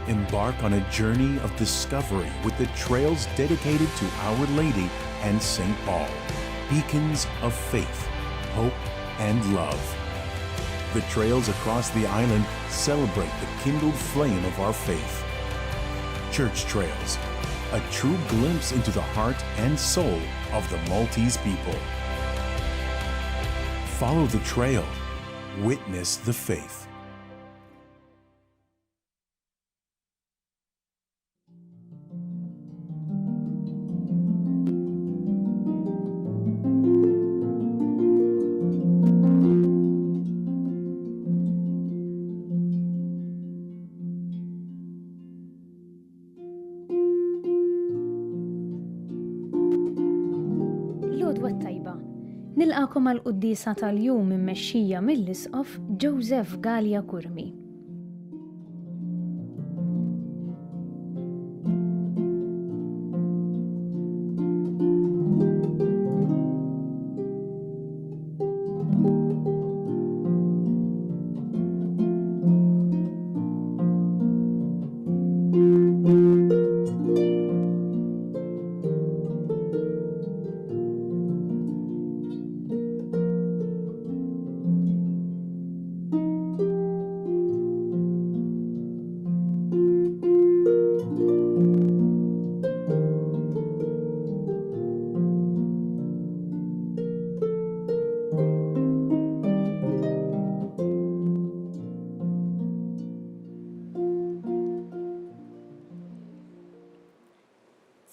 Embark on a journey of discovery with the trails dedicated to Our Lady and St. Paul, beacons of faith, hope, and love. The trails across the island celebrate the kindled flame of our faith. Church Trails, a true glimpse into the heart and soul of the Maltese people. Follow the trail, witness the faith. Nilqakom għal qudiesa tal-jum immexxija mill-Isqof Joseph Gallia Kurmi.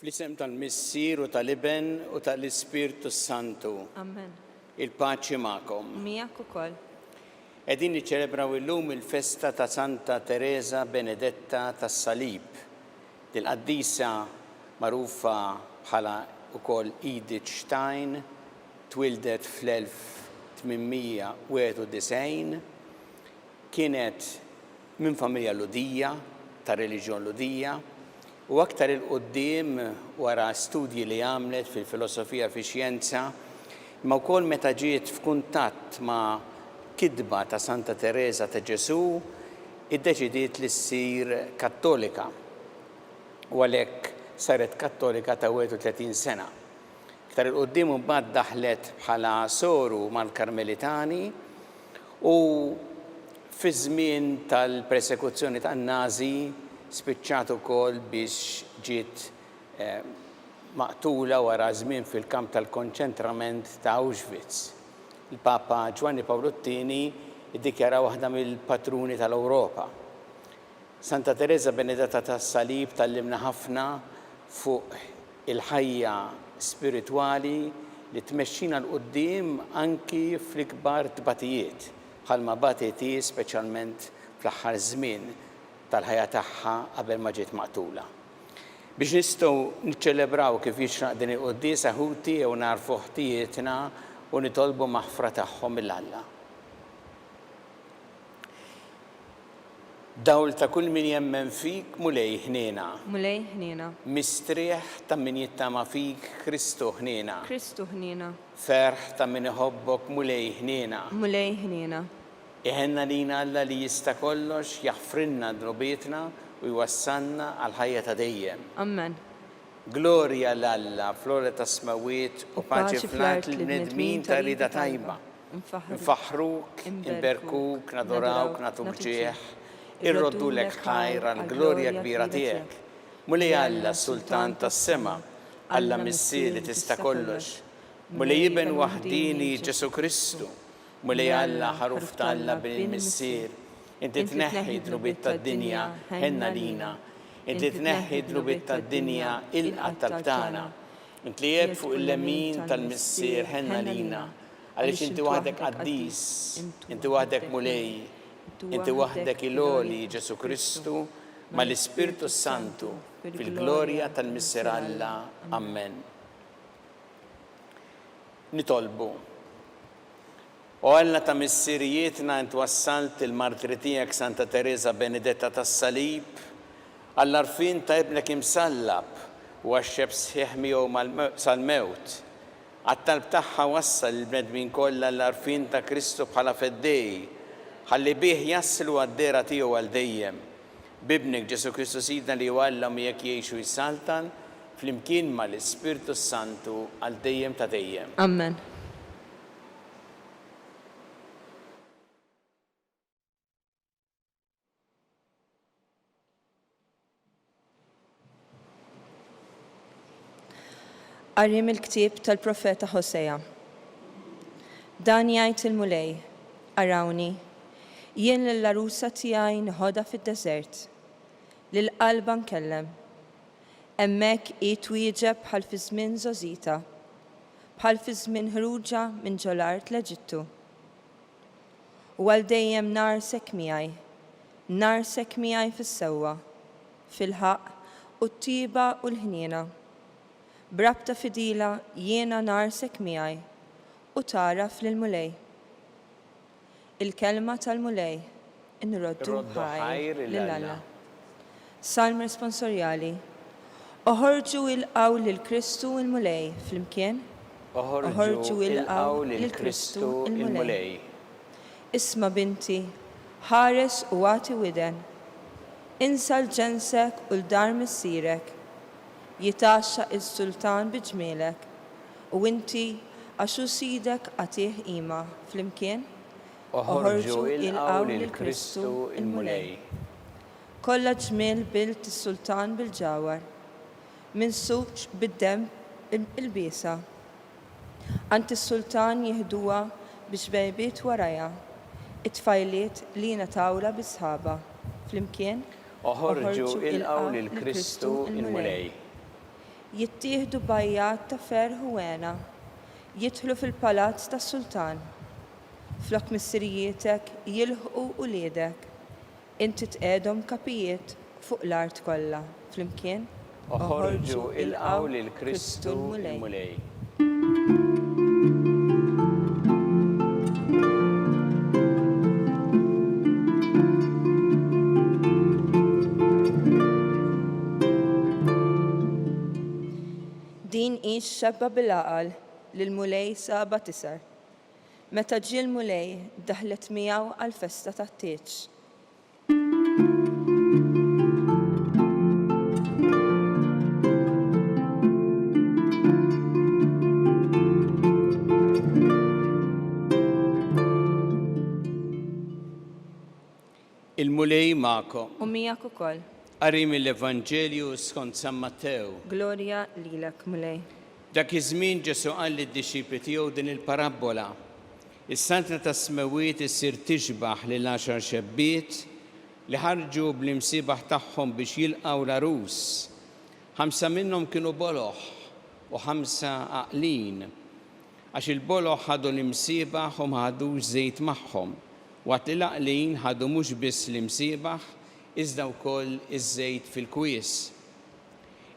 Fl-isem tal-Missier u tal-Iben u tal-Ispirtu Santu. Amen. Il-paċi magħkom. Miegħek ukoll. Qegħdin niċċelebraw illum il-festa ta' Santa Teresa Benedetta tas-Salib. Il-qaddisa magħrufa bħala ukoll Edith Stein twildet fl-1891. Kienet minn familja Ludija, ta' reliġjon Ludija. U aktar il-qoddim wara studji li għamlet fil-filosofija fi xjenza, ma wkoll meta ġiet f'kuntatt ma' kidba ta' Santa Teresa ta' Ġesu, iddeċidiet li ssir kattolika. U għalhekk saret kattolika ta' 31 sena. Aktar il-qoddim mbagħad daħlet bħala soru mal-Karmelitani u fi żmien tal-persekuzzjoni tan-Nazi spiċċat ukoll biex ġiet maqtula wara żmien fil-kamp tal-konċentrament ta' Auschwitz. Il-Papa Giovanni Paolo II iddikjara waħda mill-patruni tal-Ewropa. Santa Teresa Benedetta tas-Salib tallimna ħafna fuq il-ħajja spiritwali li tmexxina l-qudiem anki fl-ikbar tbatijiet, bħalma batiti speċjalment fl-aħħar żmien tal-ħajja tagħha qabel ma ġiet maqtula. Biex nistgħu niċċelebraw kif jixraq din il-quddiesa ħuti jew narfu ħtijietna u nitolbu maħfra tagħhom mill-Alla. Dawl ta' kull min jemmen fik mulej ħniena. Mulej ħniena. Mistrieħ ta' min jittama fik Kristu ħniena. Kristu ħniena. Ferħ ta' min iħobbok mulej ħniena. Mulej ħniena. Iħenna lina Alla li jista' kollox jaħfrinna drobietna u jwassanna għal ħajja ta' dejjem. Amen. Glorja l-Alla, flora ta' smawiet u paċi fl-art l-nedmin ta' rida tajba. Nfaħruk, inberkuk, nadorawk, natuk ġieħ, irroddu lek ħajra l-glorja kbira tiegħek. Mulej Alla sultan tas-sema, Alla missier li tista' kollox. Mulej Iben waħdini Ġesu Kristu. Mulej Alla ħaruf ta' Alla bil-missier. Inti tneħħi drubiet tad-dinja ħenna lina. Inti tneħħi drubiet tad-dinja il-qatt tal-btana. Inti jeb fuq il-lemin tal-missier ħenna lina. Għaliex inti waħdek qaddis, inti waħdek mulej, inti waħdek il-oli Ġesu Kristu ma l-Ispirtu Santu fil-glorja tal-missier Alla. Amen. Nitolbu. U Alla ta' missirijietna int wassalt il-martri tiegħek Santa Teresa Benedetta tas-Salib għall-arfin ta' ibnek imsallab u għaxxeb sħiħ miegħu sal-mewt. Għat-talb tagħha wassal il-bnedmin kollha l-arfin ta' Kristu bħala feddej, ħalli bih jaslu għad-dera tiegħu għal dejjem. bibnek Ġesu Kristu Sidna li għallam jekk jgħixu jissaltan fl-imkien mal-Ispirtu Santu għal dejjem ta' dejjem. Amen. Qarriem il-ktieb tal-profeta Ħosea. Dan jgħid il-mulej, arawni, jien lill-arusa tiegħi nħodha fid-deżert, lil qalba nkellem. Hemmhekk hi twieġeb bħal fi żmien Żożita, bħal fi żmien ħruġa minn ġol-art l-Eġittu. U għal dejjem narsek miegħi fis-sewwa, fil-ħaq u t-tiba u l-ħniena. Brabta fidila jiena narsek miegħi u taraf lill-mulej. Il-kelma tal-mulej inroddu ħajr lill-Alla. Salm responsorjali. Oħorġu ilqgħu lill-Kristu il-mulej flimkien. Oħorġu ilqgħu lill-Kristu il-mulej. Isma' binti, ħares u għati widen. Insa l-ġensek u l-dar missierek. Jitaxxa il-sultan biġmielek u inti għaxu sidek għatih qima flimkien. Oħorġu ilqgħu lill-Kristu il-mulej. Kollha ġmiel bilt is-sultan bil-ġawar, min suċ bid-dem il-biesa. Ant is-sultan jieħduha biex bejbiet warajha, it-tfajliet li natawla bisħaba flimkien. Oħorġu ilqgħu lill-Kristu il-mulej. Jittieħdu bajjat ta' ferħ u għena, jidħlu fil-palazz tas sultan. Flok missirietek jilħqu u liedek, inti tqedhom kapijiet fuq l-art kollha flimkien. Oħorġu ilqgħu lill-Kristu il-mulej. Din ix xabba bil-aqal lill-mulej saba tisar. Meta ġie l-mulej daħlet miegħu għall-festa tat-tieġ. Il-mulej magħkom. U miegħek ukoll. Qari mill-Evanġelju skont San Mattew. Glorja lilek, mulej. Dak iż-żmien Ġesu qal lid-dixxipli tiegħu din il-parabola. Is-santna ta' Smewiet issir tixbaħ lil 10 xebbiet li ħarġu bl-imsiebaħ tagħhom biex jilqgħu l-arus. 5 minnhom kienu boloħ u 5 għaqlin. Għax il-boloħ ħadu l-imsiebaħ u ma ħadux żejt magħhom. Waqt li l-għaqlin ħadu mhux biss l-imsiebaħ iżda wkoll iż-żejt fil-kwies.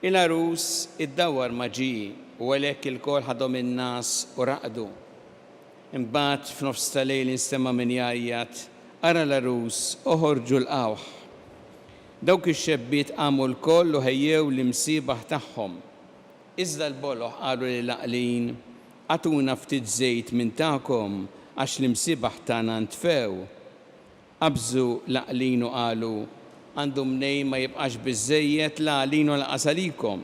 Il-arus iddawwar ma ġie u għalhekk il-kol ħadhom in-nas u raqdu. Imbagħad f'nofs tal-lejl instema' min jgħajjad, ara l-arus oħorġu lqawh. Dawk ix-xebbiet qamu l-koll u ħejjew l-imsiebaħ tagħhom. Iżda l-boloħ qalu lil-għaqlin, għatuna ftit żejt minn tagħkom għax l-imsiebaħ tagħna ntfew. Qabżu l-għaqlin u qalu, għandu mnejn ma jibqax biżżejjed l-għaqlin u laqas għalikom.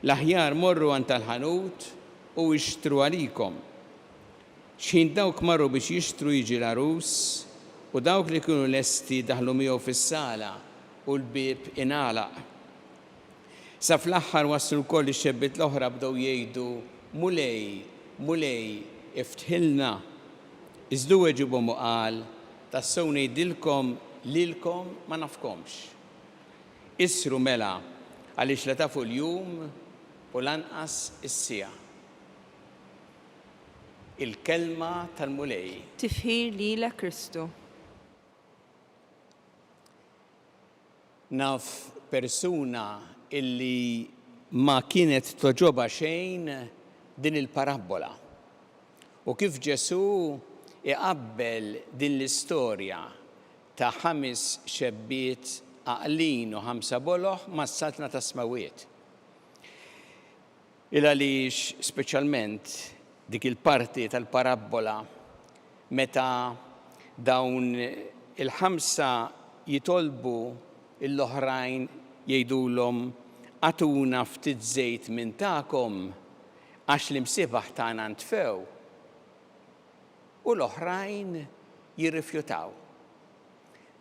L-aħjar morru għand tal-ħanut u jixtru għalikom. X'ħin dawk marru biex jixtru jiġi l-arus u dawk li kienu lesti daħlu miegħu fis-sala u l-bieb ingħalaq. Sa fl-aħħar waslu wkoll ix-xebbiet l-oħra bdew jgħidu mulej, mulej, iftħilna. Iżdu weġibhom u qal, tassew ngħidilkom lilkom ma nafkomx. Isru mela għaliex la tafu l-jum u lanqas is-sija. Il-kelma tal-mulej. Tifħir lilek Kristu. Naf persuna illi ma kienet toġoba xejn din il-parabola. U kif Ġesu iqabbel din l-istorja ta' 5 xebbiet għaqlin u 5 boloħ mas-saltna ta' Smewiet. Il-għaliex speċjalment dik il-parti tal-parabola meta dawn il-5 jitolbu l-oħrajn jgħidulhom għatuna ftit żejt minn tagħkom għax l-imsiebaħ tagħna ntfew. U l-oħrajn jirrifjutaw.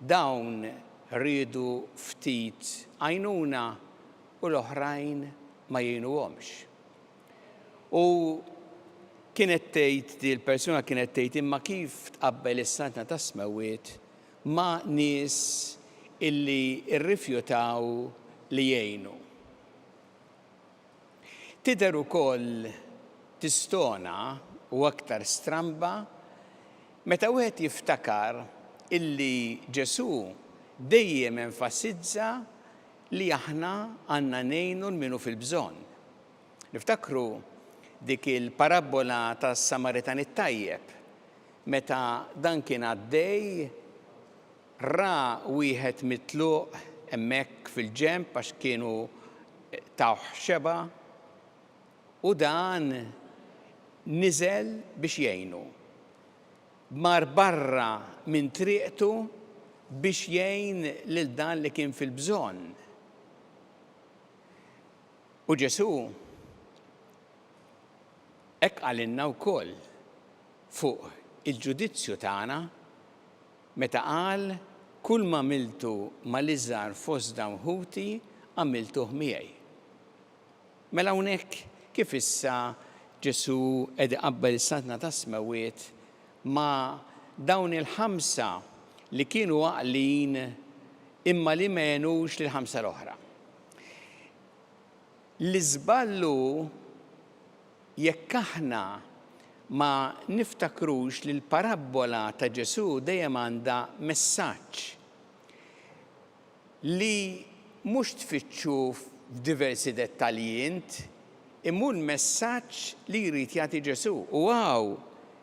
Dawn rridu ftit għajnuna u l-oħrajn ma jgħinuhomx. U kienet tgħid di l-persuna kienet tgħid imma kif tqabbel is-satna ta' Smawiet ma' nies illi rrifjutaw li jgħinu. Tidher ukoll tistona u aktar stramba meta wieħed jiftakar illi Ġesu dejjem enfasizza li aħna għandna ngħinu l-minu fil-bżonn. Niftakru dik il-parabola tas-Samaritan it-tajjeb meta dan kien għaddej ra wieħed mitluq hemmhekk fil-ġenb għax kienu tawh xeba u dan niżel biex jgħinu. Mar barra minn triqtu biex jgħin lil dan li kien fil-bżonn. U Ġesu hekk għalinna wkoll fuq il-ġudizzju tagħna meta qal kull ma għamiltu mal-iżgħar fost dawn ħuti għamiltuh miegħi. Mela hawnhekk kif issa Ġesu qed iqabbel is-satna ta' Smawiet ma' dawn il-ħamsa li kienu għaqlin imma li ma jenux lill-ħamsa l-oħra. L-iżballu jekk aħna ma niftakrux li l-parabola ta' Ġesu dejjem għandha messaġġ li mhux tfittxu f'diversi dettalji imma l-messaġġ li jrid jagħti Ġesu. U wow,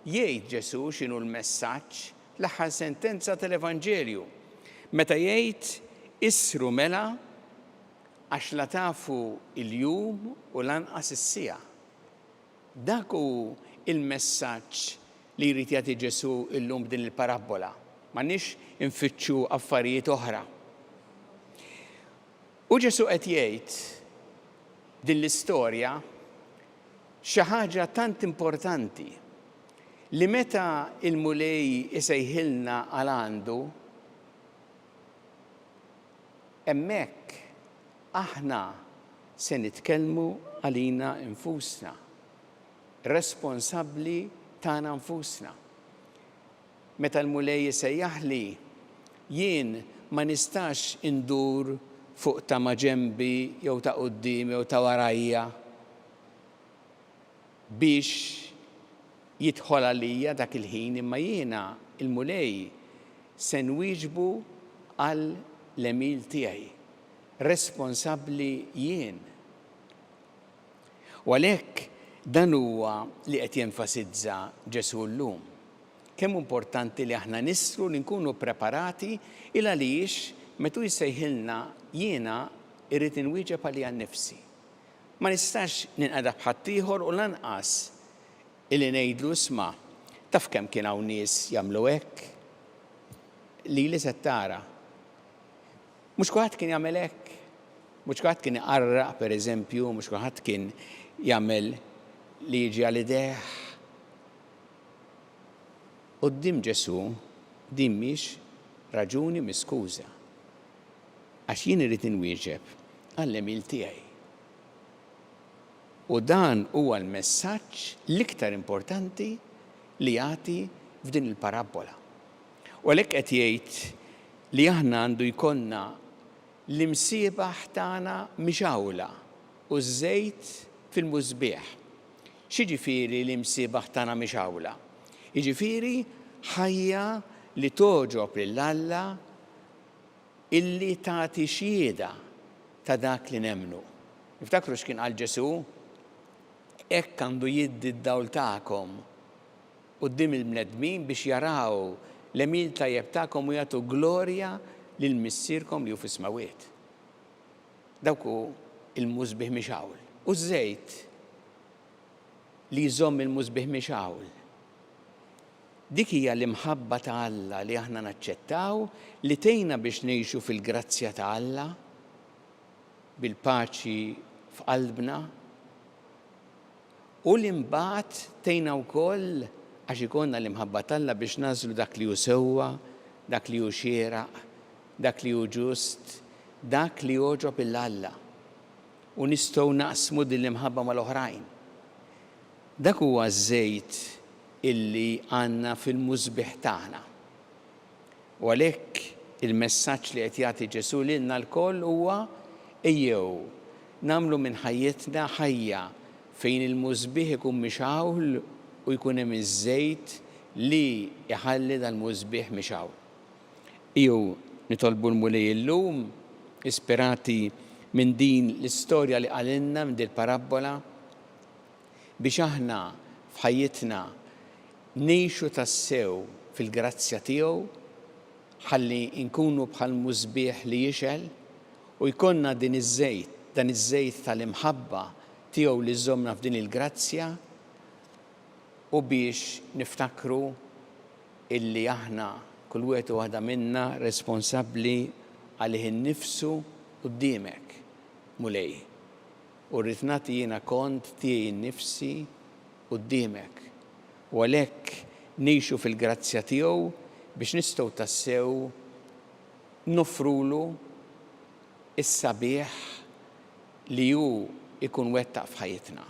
jgħid Ġesu x'inhu l-messaġġ l-aħħar sentenza tal-Evanġelju. Meta jgħid issru mela għax la tafu il-jum u lanqas is-siegħa. Dak hu il-messaġġ li jrid jagħti Ġesu llum din il-parabola. M'għandniex infittxu affarijiet oħra. U Ġesu qed jgħid din l-istorja xi ħaġa tant importanti li meta il-mulej isejħilna għal għandu, hemmhekk aħna se nitkellmu għalina infusna, responsabbli tagħna nfusna. Meta l-mulej isejjaħli jien ma nistax indur fuq ta' ma' ġenbi jew ta' quddiem jew ta' warajja biex jidħol għalija dak il-ħin imma jiena il-mulej se nwieġbu għal l-emil tiegħi. Responsabbli jien. U għalhekk dan huwa li qed jenfasizza Ġesu llum. Kemm importanti li aħna nisru li nkunu preparati il għaliex metu jsejħilna jiena irrid inwieġeb għalija nnifsi. Ma nistax ninqada b'ħadd ieħor u lanqas illi ngħidlu isma' taf kemm kien hawn nies jagħmlu hekk. Lili se tara. Mhux kulħadd kien jagħmel hekk. Mhux kulħadd kien iqarraq pereżempju, mhux kulħadd kien jagħmel li jiġi għal idejh. Quddiem Ġesu din mhix raġuni miskuża. Għax jien irid inwieġeb għall-emil tiegħi. U dan huwa l-messaġġ l-iktar importanti li jagħti f'din il-parabola. U għalhekk qed jgħid li aħna għandu jkollna l-imsiebaħ tagħna mixawla u żejt fil-mużbieħ. X'jiġifieri l-imsiebaħ tagħna mixawla? Jiġifieri ħajja li toġob lill-Alla illi tagħti xhieda ta' dak li nemmnu. Niftakru x'kien qal Ġesu? Hekk għandu jiddi d-dawl tagħkom quddiem il-bnedmin biex jaraw l-emil tajjeb tagħkom u jagħtu glorja lil missierkom li hu fis-Smawiet. Dawk hu il-mużbieħ mixawl. U żejt li jżomm il-mużbieħ mixawl. Dik hija l-imħabba ta' Alla li aħna naċċettaw li tejna biex ngħixu fil-grazzja ta' Alla bil-paċi f'qalbna u l-imbagħad tejna wkoll għax ikonna l-imħabba ta' Alla biex nażlu dak li hu sewwa, dak li hu xieraq, dak li hu ġust, dak li joġob il-Alla u nistgħu naqsmu din l-imħabba mal-oħrajn. Dak huwa żejt illi għandna fil-mużbiħ tagħna. U għalhekk il-messaġġ li qed jagħti Ġesu lilna l-koll huwa ejjew nagħmlu minn ħajjitna ħajja fejn il-mużbiħ ikun mixawl u jkun hemm iż-żejt li iħalli dal-mużbiħ mixawl. Jew nitolbu l-mulej illum ispirati minn din l-istorja li qalilna minn din parabola biex aħna f'ħajjitna ngħixu tassew fil-grazzja tiegħu ħalli nkunu bħal mużbiħ li jixel u jkollna dan iż-żejt tal-imħabba tiegħu li żommna f'din il-grazzja u biex niftakru illi aħna kull wieħed u waħda minna responsabbli għalih innifsu quddiemek mulej. U rrid nagħti jiena kont tiegħi nnifsi quddiemek. U għalhekk ngħixu fil-grazzja tiegħu biex nistgħu tassew nofrulu is-sabiħ li hu ikun wettaq f'ħajjitna.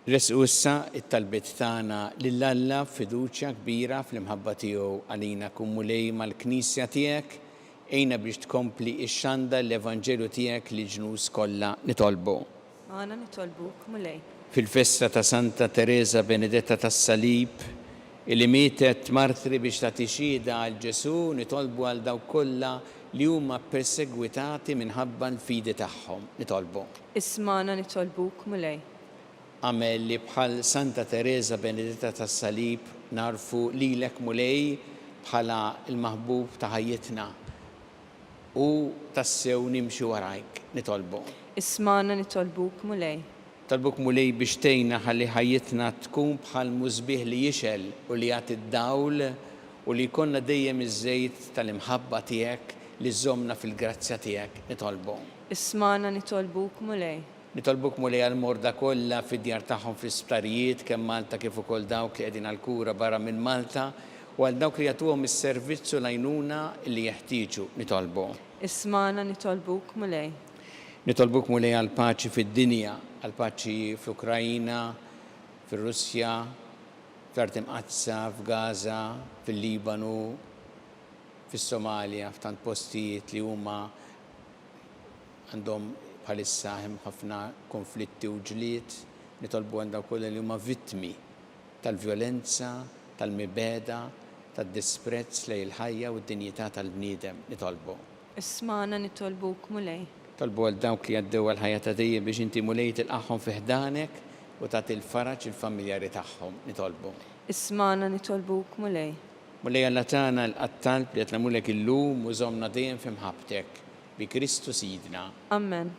Resqu issa it-talbiet tagħna lill-Alla fiduċja kbira fl-imħabba tiegħu għalina kun mulej mal-Knisja tiegħek ejna biex tkompli x-xanda l-Evanġelu tiegħek li ġnus kollha nitolbu. Għana nitolbuk mulej. Fil-festa ta' Santa Teresa Benedetta tas-Salib illi mietet martri biex tagħti xhieda għal Ġesu nitolbu għal dawk kollha li huma persegwitati minħabba l-fidi tagħhom nitolbu. Ismana nitolbuk mulej. Għamel li bħal Santa Teresa Benedetta tas-Salib narfu lilek mulej bħala il-maħbub ta' ħajjitna u tassew nimxu warajk nitolbu. Ismana nitolbuk mulej. Talbuk mulej biex tgħinna ħalli ħajjitna tkun bħal mużbiħ li jixel u li jagħti d-dawl u li jkollna dejjem iż-żejt tal-imħabba tiegħek li żommna fil-grazzja tiegħek nitolbu. Ismana nitolbuk mulej. Nitolbuk mulej għal-morda kollha fid-djar tagħhom fl-isptarijiet kemm Malta kif ukoll dawk li qegħdin għall-kura barra minn Malta u għal dawk li jagħtuhom is-servizzu l-għajnuna li jeħtieġu nitolbu. Ismana nitolbuk mulej. Nitolbuk mulej għal-paċi fid-dinja, għal-paċi fl-Ukrajina, fir-Russja, fl-Art Imqazza, f'Gaza, fil-Libanu, fis-Somalja, f'tant postijiet li huma għandhom bħalissa hemm ħafna konflitti u ġlied, nitolbu għal dawk kollha li huma vittmi tal-vjolenza, tal-mibeda, tad-disprezz lejn il-ħajja u d-dinjità tal-bniedem nitolbu. Ismana nitolbuk mulej. Tolbu għal dawk li għaddew għal ħajja ta' dejjem biex inti mulej tilqahom fi ħdanek u tagħti l-faraġ il-familjari tagħhom nitolbu. Ismana nitolbuk mulej. Mulej Alla tagħna l-qattalb li qed nagħmulek illum u żommna dejjem f'imħabbtek bi Kristu Sidna. Amen.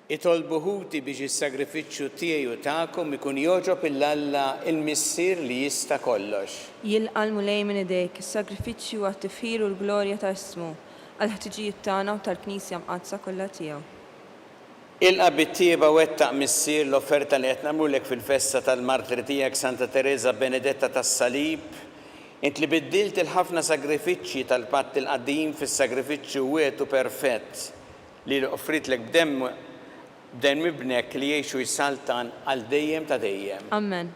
Itolbuħuti biex is-sagrifiċċju tiegħi u tagħkom ikun joġob il-Alla il-Missier li jista' kollox. Jilqa' mulej minn idejk is-sagrifiċċju għat-tifħir u l-glorja ta' ismu għal-ħtiġijiet tagħna u tal-Knisja mqadsa kollha tiegħu. Ilqa bit-tieba wettaq missier l-offerta li qed nagħmlulek fil-festa tal-martri tiegħek Santa Teresa Benedetta tas-Salib, int li biddilt il-ħafna sagrifiċċji tal-patt il-qadim fis-sagrifiċċju wieħed u perfett li offritlek b'demm ibnek li jgħixu jsaltan għal dejjem ta' dejjem. Amen.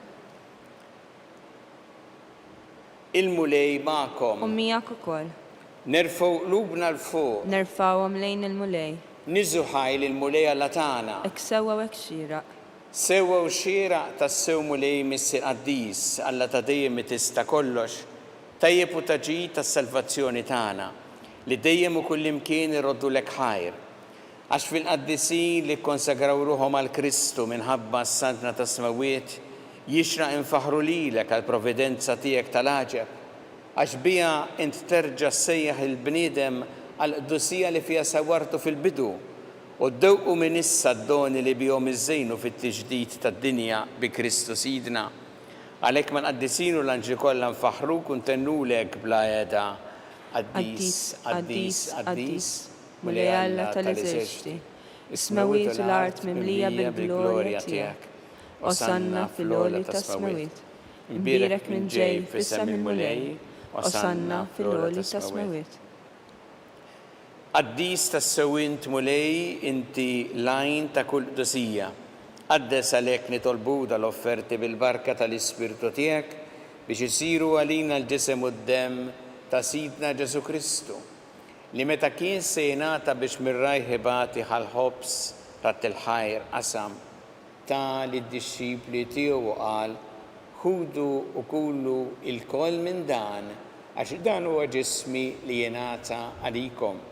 Il-mulej magħkom. U miegħek ukoll. Nerfgħu qlubna l-fuq. Nerfgħuhom lejn il-mulej. Niżu ħajl il-mulej Alla tagħna. Hekk sewwa u hekk xieraq. Sewwa u xieraq tas-sew mulej missier Qaddis Alla ta' dejjem tista' kollox, tajjeb u taġid tas-salvazzjoni tagħna li dejjem u kullimkien irroddulek ħajr. Għax fil-qaddisin li konsagraw ruhom għal Kristu minħabba s-santna ta' smawiet jixraq infaħru lilek għal provvidenza tiegħek tal-aġeb, għax bija int terġa' ssejjaħ il-bniedem għal qdusija li fiha sawartu fil-bidu u ddewqu minn issa d-doni li bihom iżżejnu fit-tiġdid tad-dinja bi Kristu Sidna. Għalhekk ma nqaddisin u l-anġli kollha nfaħruk u ntennulek bla qiegħda Qaddis, Qaddis, Qaddis, mulej Alla tal-eżerċiti, is-smawiet u l-art mimlija bil-glorja tiegħek. Osanna fil-għoli ta' smawiet. Imbirek minn ġej fis-sem il-mulej, osanna fil-għoli ta' smawiet. Qaddis tas-sewint mulej inti lajn ta' kull qdusija. Qaddes għalhekk nitolbu dal-offerti bil-barka tal-Ispirtu tiegħek biex isiru għalina l-ġisem u d-demm ta' Sidna Ġesu Kristu, li meta kien se jingħata biex mir-rajħ ibati ħal-ħobs rat il-ħajr qasam ta' lid-dixxipli tiegħu qal ħudu u kullu il-koll minn dan għax dan huwa ġismi li jingħata għalikom.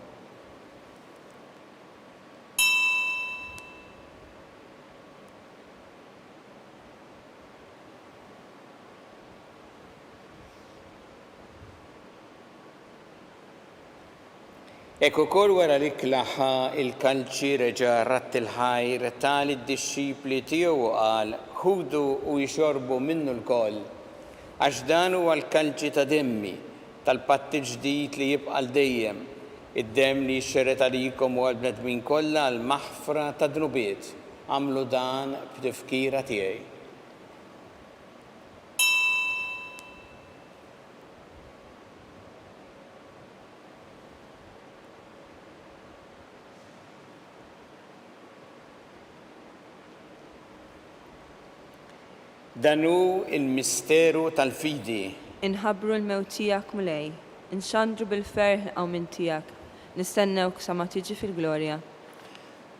Ekku kol wara li klaħa il-kalċi reġa' ratt il-ħajr tal id-dixxipli tiegħu qal ħudu u jixorbu minnu l-koll għax dan huwa l-kalċi ta' demmi tal-patti ġdid li jibqa' dejjem, id-demm li jxerret għalikom u għall-bnedmin kollha għal maħfra ta' dnubiet. Għamlu dan b'tifkira tiegħi. Danu il-misteru tal-fidi. Inħabbru l-mewt tiegħek mulej, inxandru bil-ferħ għaw minn tiegħek, nistennewk sa ma tiġi fil-glorja.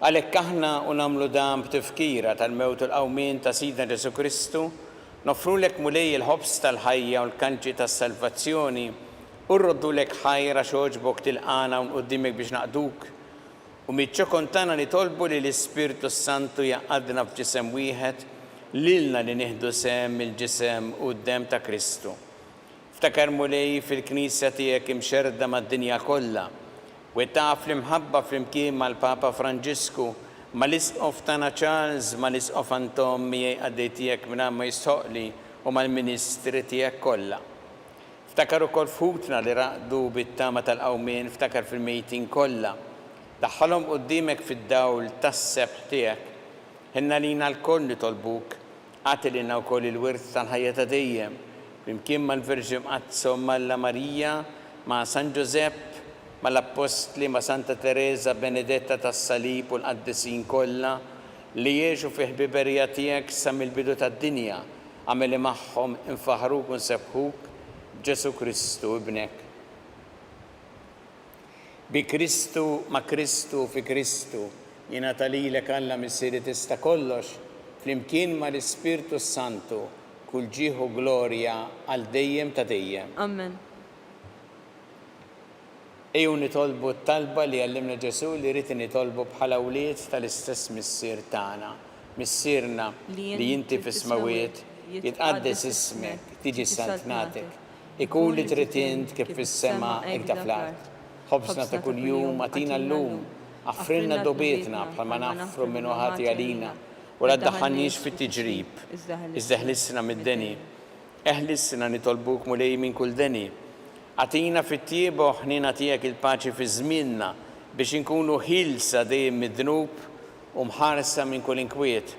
Għalhekk aħna u nagħmlu dan b'tifkira tal-mewt u l-qawmien ta' Sidna Ġesu Kristu, nofrulek mulej il-ħobs tal-ħajja u l-kanċi tas-salvazzjoni u rroddulek ħajra xogħġbok tilqana u qudiemek biex naqduk. U miċ-ċokon tagħna nitolbu li l-Ispirtu Santu jaqgħadna f'ġisem wieħed lilna li nieħdu sem il-ġisem u d-dem ta' Kristu. Ftakar mulej fil-Knisja tiegħek imxerda mad-dinja kollha u taf l-imħabba flimkien mal-Papa Franġisku, mal-Isqof tagħna Charles, mal-Isqof Anton miegħi għaddej tiegħek minn ma jisħoqli u mal-Ministri tiegħek kollha. Ftakar ukoll futna li raqdu bit-tama tal-qawmien, ftakar fil-mejtin kollha. Daħħalhom quddiemek fid-dawl tas-sebħ tiegħek. Ħinna lina l-koll nitolbuk, għati lina wkoll il-wirt tal-ħajja ta' dejjem, flimkien mal-Verġi Mqazza Malla Marija, ma' San Giuseppe, mal-Apostli, ma' Santa Teresa Benedetta tas-Salib u l-qaddisin kollha li jgħixu fi ħbiberija tiegħek sa mill-bidu tad-dinja, għameli magħhom infaħruk u nsebħuk Ġesu Kristu ibnek. Bi Kristu, ma' Kristu, fi Kristu, jingħata lilek Alla missieri tista' kollox, flimkien mal-Ispirtu Santu, kull ġieħu glorja għal dejjem ta' dejjem. Amen. Ejju nitolbu t-talba li għallimna Ġesu li rrid nitolbu bħala wlied tal-istess missier tagħna. Missierna li inti fis-smawiet, jitqaddes ismek, tiġi saltnatek, ikun li trid int kif fis-sema hekk ta' fl-art. Ħobsna ta' kuljum għatina llum, affrinna dobietna bħalma naffru minnu ħati għalina u la ddaħħalniex fit-tiġrib, iżda ħlissna mid-deni. Eħlissna nitolbuk mulej minn kull deni, Għatina fit-tieba ħnina tiegħek il-paċi fi żmienna biex inkunu ħilsa dejjem mid-dnub u mħarsa minn kull inkwiet.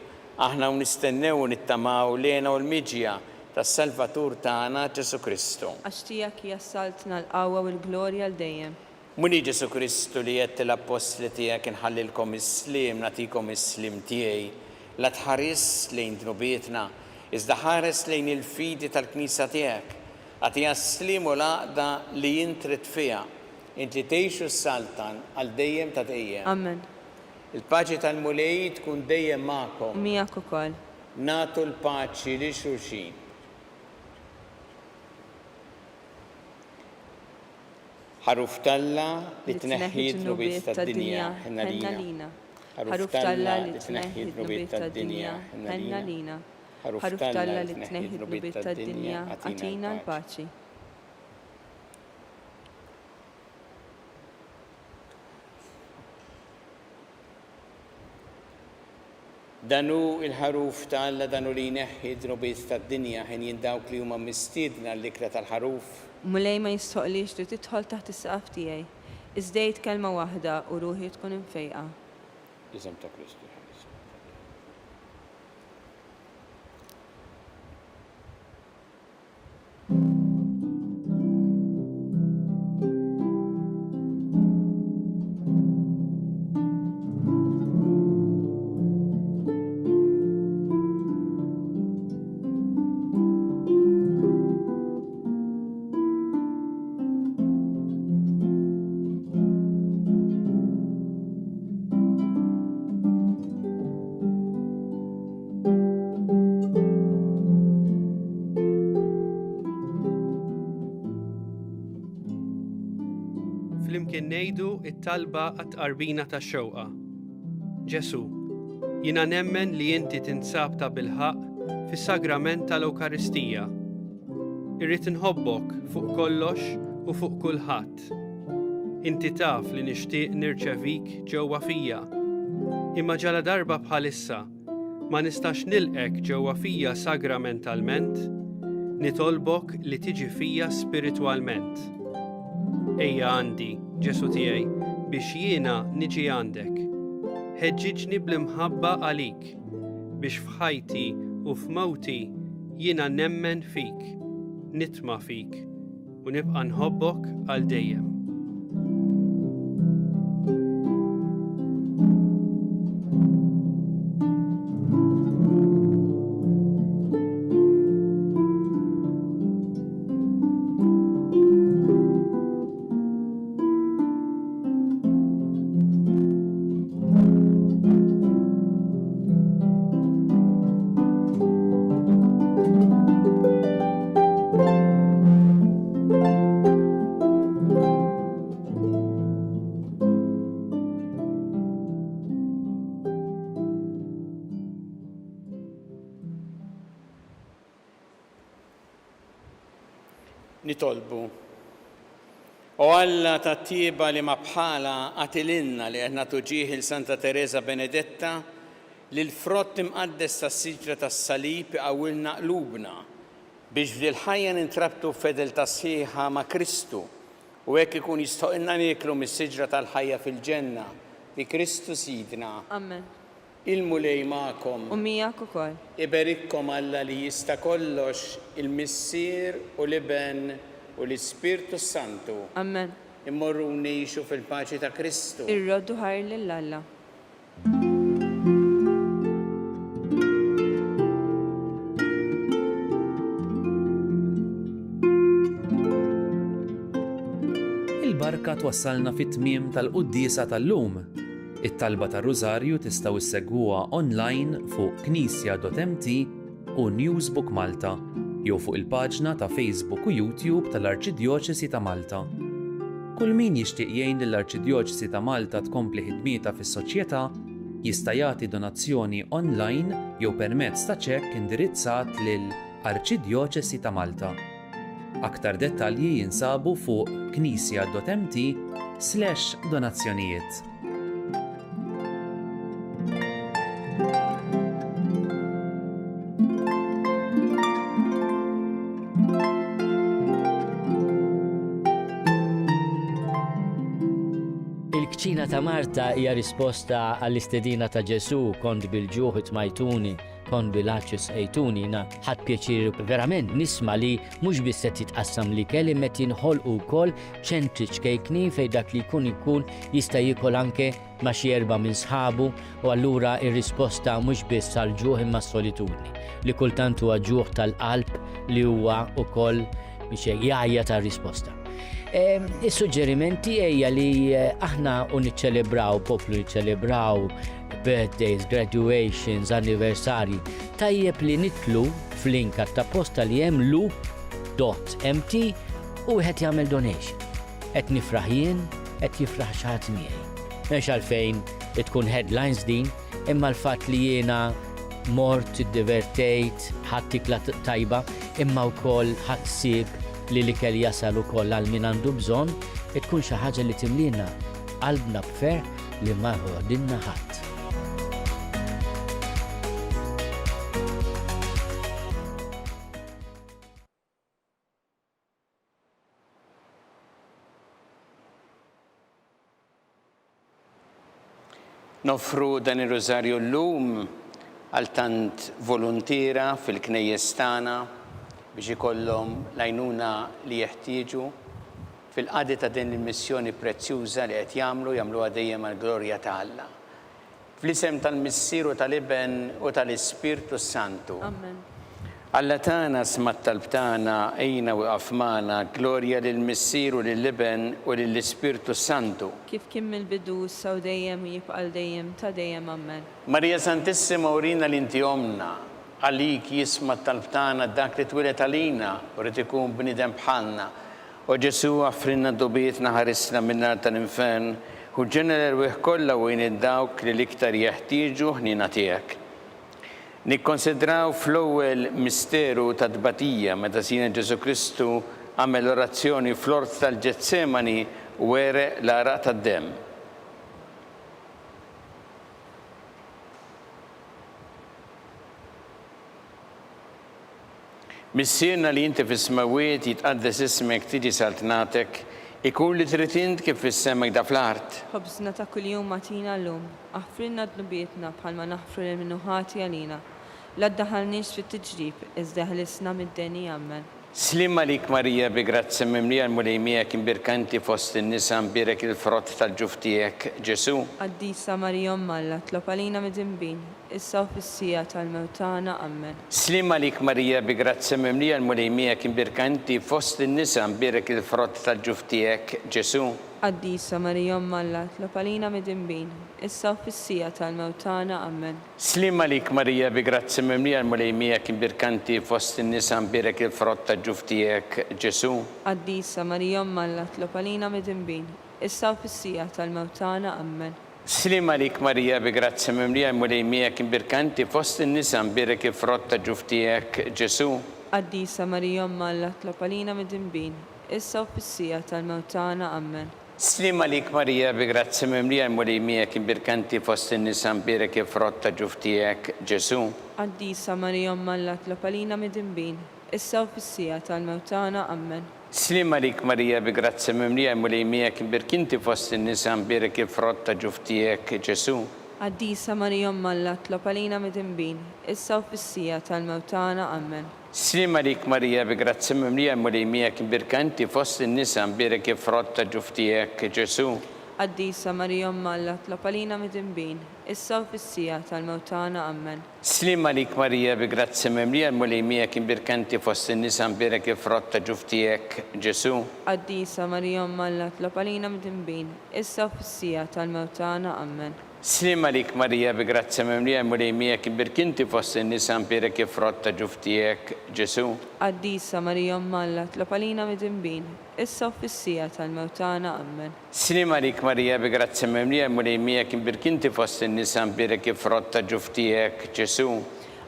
Aħna nistennew nittamaw lena u l-miġja tas-Salvatur tagħna Ġesu Kristu. Għax tiegħek hija saltna l-qawwa u l-glorja l dejjem. Muni Ġesu Kristu li jett l-apostli tiegħek inħallilkom is-slim, nagħtikom is-slim tiegħi, la tħares lejn dnubietna, iżda ħares lejn il-fidi tal-Knisja tiegħek. Għatija s-slim u l-għaqda li jintrid fiha, inti tgħixu s-saltan għal dejjem ta' dejjem. Amen. Il-paċi tal-mulej tkun dejjem magħkom. Miegħek ukoll. Nagħtu l-paċi li xulxin. ħaruf talla li tneħħi d-dnubiet tad-dinja ħenna lina. ħaruf talla li tneħħi d-dnubiet tad-dinja ħenna lina. ħaruf talla li tneħħi d-dnubiet tad-dinja għatina l-paċi. Danu il-ħaruf talla danu li jneħħi d-dnubiet tad-dinja ħin jindawk li huma mistiedna l-ikra tal-ħaruf. Mulej ma jistoqlix li tidħol taħt is-saqaf tiegħi. Iżdejt kelma waħda u ruħi tkun imfejqa. Isem ta' Kristu. Flimkien ngħidu it-talba għat-qarbina tax-xewqa. Ġesu, jiena nemmen li inti tinsab ta' bilħaq fis-sagrament tal-Ewkaristija. Irrid inħobbok fuq kollox u fuq kulħadd. Inti taf li nixtieq nirċevik ġewwa fija. Imma ġala darba bħalissa ma nistax nilqek ġewwa fija sagramentalment, nitolbok li tiġi fija spiritwalment. Ejja għandi, Ġesu tiegħi, biex jiena niġi għandek. Ħeġġiġni bl-imħabba għalik, biex f'ħajti u f'mawti jiena nemmen fik, nitma' fik u nibqa' nħobbok għal dejjem. Nitolbu. O Alla tat-tieba li ma bħala għatilinna li qed nagħtu ġieħ il-Santa Teresa Benedetta li l-frott imqaddes tas-siġra tas-salib iqawwilna qlubna biex fil-ħajja nintrabtu f'fedeltà sħiħa ma' Kristu u hekk ikun jistoqilna nieklu mis-siġra tal-ħajja fil-ġenna bi Kristu Sidna. Amen. Il-mulej magħkom. U miegħek ukoll. Iberikkom Alla li jista' kollox il-Missier u l-Iben u l-Ispirtu Santu. Amen. Immorru ngħixu fil-paċi ta' Kristu. Irroddu ħajr lill-Alla. Il-barka twassalna fit-tmiem tal-quddiesa tal-lum. It-talba tar-Rużarju tistgħu issegwuha online fuq knisja.mt u Newsbook Malta jew fuq il-paġna ta' Facebook u YouTube tal-Arċidjoċesi ta' Malta. Kull min jixtieq jgħin lill-Arċidjoċesi ta' Malta tkompli ħidmietha fis-soċjetà jista' jagħti donazzjoni online jew permezz ta' ċekk indirizzat lil Arċidjoċesi ta' Malta. Aktar dettalji jinsabu fuq knisja.mt/donazzjonijiet. L-istedina ta' Marta hija risposta għall-istedina ta' Ġesu, kont bil-ġuħ itmajtuni, kont bil-aċċis ejtuni, ħadd pjaċir verament nisma' li mhux biss qed jitqassam li kelli met jinħolqu wkoll ċentri ċkejkni fejn dak li jkun jista' jiekol anke ma' xi erba' minn sħabu u allura ir-risposta mhux biss għall-ġuħ imma s-solitudni li kultant huwa ġuħ tal-qalb li huwa wkoll biex jgħajja tar-risposta. Is-suġġerimenti hija li aħna niċċelebraw, poplu niċċelebraw birthdays, graduations, anniversari. Tajjeb li nitlu f'link ta' posta li hemm lu.mt u wieħed jagħmel donation. Qed nifraħ jien, qed jifraħ xi ħadd miegħi. Mhux għalfejn tkun headlines din, imma l-fatt li jiena mort iddivertejt, ħadd tikla tajba, imma wkoll ħadd sieb li l-ikel jasal ukoll għal min għandu bżonn, tkun xi ħaġa li timlina qalbna b'ferħ li ma ħodilna ħadd. Nofru dan ir-rożarju llum għal tant volontira fil-knejjes tagħna biex ikollhom l-għajnuna li jeħtieġu fil-qadi ta' din il-missjoni prezzjuża li qed jagħmluha dejjem għall-glorja ta' Alla. Fl-isem tal-Missieru tal-Iben u tal-Ispirtu Santu. Amen. Alla tagħna smat talb tagħna ejna waqaf magħna glorja lill-Missieru lill-Iben u lill-Ispirtu Santu. Kif kien mill-bidu issa u dejjem u jibqal dejjem ta' dejjem amen. Marija Santissima urina li inti omna, għalik jisma talb tagħna dak li twilet għalina u rid ikun bniedem bħalna. U Ġesu għaffrinna d-dubietna ħarisna min-nar tal-infern u ġenna l-erwieħ kollha wejn id-dawk li l-iktar jeħtieġu ħnina tiegħek. Nikkonsidraw fl-ewwel misteru ta' tbatija meta Sina Ġesu Kristu għamel orazzjoni fl-ort tal-Ġetsemani u wereq l-għaraq tad-demm. Missierna li inti fis-smawiet jitqaddes ismek tiġi saltnatek, ikun li trid int kif fis-semek da fl-art. Ħobżna ta' kuljum agħtina llum, aħfrilna dnubietna bħalma naħfru lil minnu ħati għalina. La ddaħħalniex fit-tiġrib, iżda ħlisna mid-deni amen. Slim għalik Marija bi grazzi mimlija l-mulejmijek imbirkanti fost in-nisa mbirek il-frott tal-ġuf tiegħek Ġesu. Qaddisa Marija Alla, tlob għalina mid-inbin, issa u fis-sija tal-mewtana amen. Slim għalik Marija bi grazzi mimlija l-mulejmijek imbirkanti fost in-nisa mbirek il-frott tal-ġuf tiegħek Ġesu. Qaddisa Marija Alla, tlob għalina mid-inbin, issa u fis-sija tal-mewtana amen. Slim għalik Marija bi grazzi mimlija l-mulejmijek imbirkanti fost in-nisa mbirek il-frott tal-ġuf tiegħek Ġesu. Qaddisa Marija Alla, tlob għalina mid-inbin, issa u fis-sija tal-mewtana amen. Slim għalik Marija bi grazzi mimlija l-mulejmijek imbirkanti fost in-nisa mbirek il-frott tal-ġuf tiegħek Ġesu. Qaddisa Marija Alla, tlob għalina mid-inbin, issa u fis-sija tal-mewtana amen. Slim għalik Marija bi grazzi mimlija l-mulejmijek imbirkanti fost in-nisa mbirek il-frott tal-ġuf tiegħek Ġesu. Qaddisa Marija Alla, tlob għalina mid-inbin, issa u fis-sija tal-mewtana amen. Slim għalik Marija bi grazzi mimlija l-mulejmijek imbirkanti fost in-nisa mbirek il-frott tal-ġuf tiegħek Ġesu. Qaddisa Marija Alla, tlob għalina mid-inbin, issa u fis-sija tal-mewtana amen. Slim għalik Marija bi grazzi mimlija l-mulejmijek imbirkanti fost in-nisa mbirek il-frott tal-ġuf tiegħek Ġesu. Qaddisa Marija Alla, tlob għalina mid-inbin, issa u fis-sija tal-mewtana amen. Slim għalik Marija bi grazzi mimlija l-mulejmijek imbirkanti fost in-nisa mbirek il-frott tal-ġuf tiegħek Ġesu. Qaddisa Marija Alla, tlob għalina mid-inbin, issa u fis-sija tal-mewtana amen. Slim għalik Marija bi grazzi mimlija l-mulejmijek imbirkanti fost in-nisa mbirek il-frott tal-ġuf tiegħek Ġesu. Qaddisa Marija Alla, tlob għalina mid-inbin, issa u fis-sija tal-mewtana amen. Slim għalik Marija bi grazzi mimlija l-mulejmijek imbirkanti fost in-nisa mbirek il-frott tal-ġuf tiegħek Ġesu.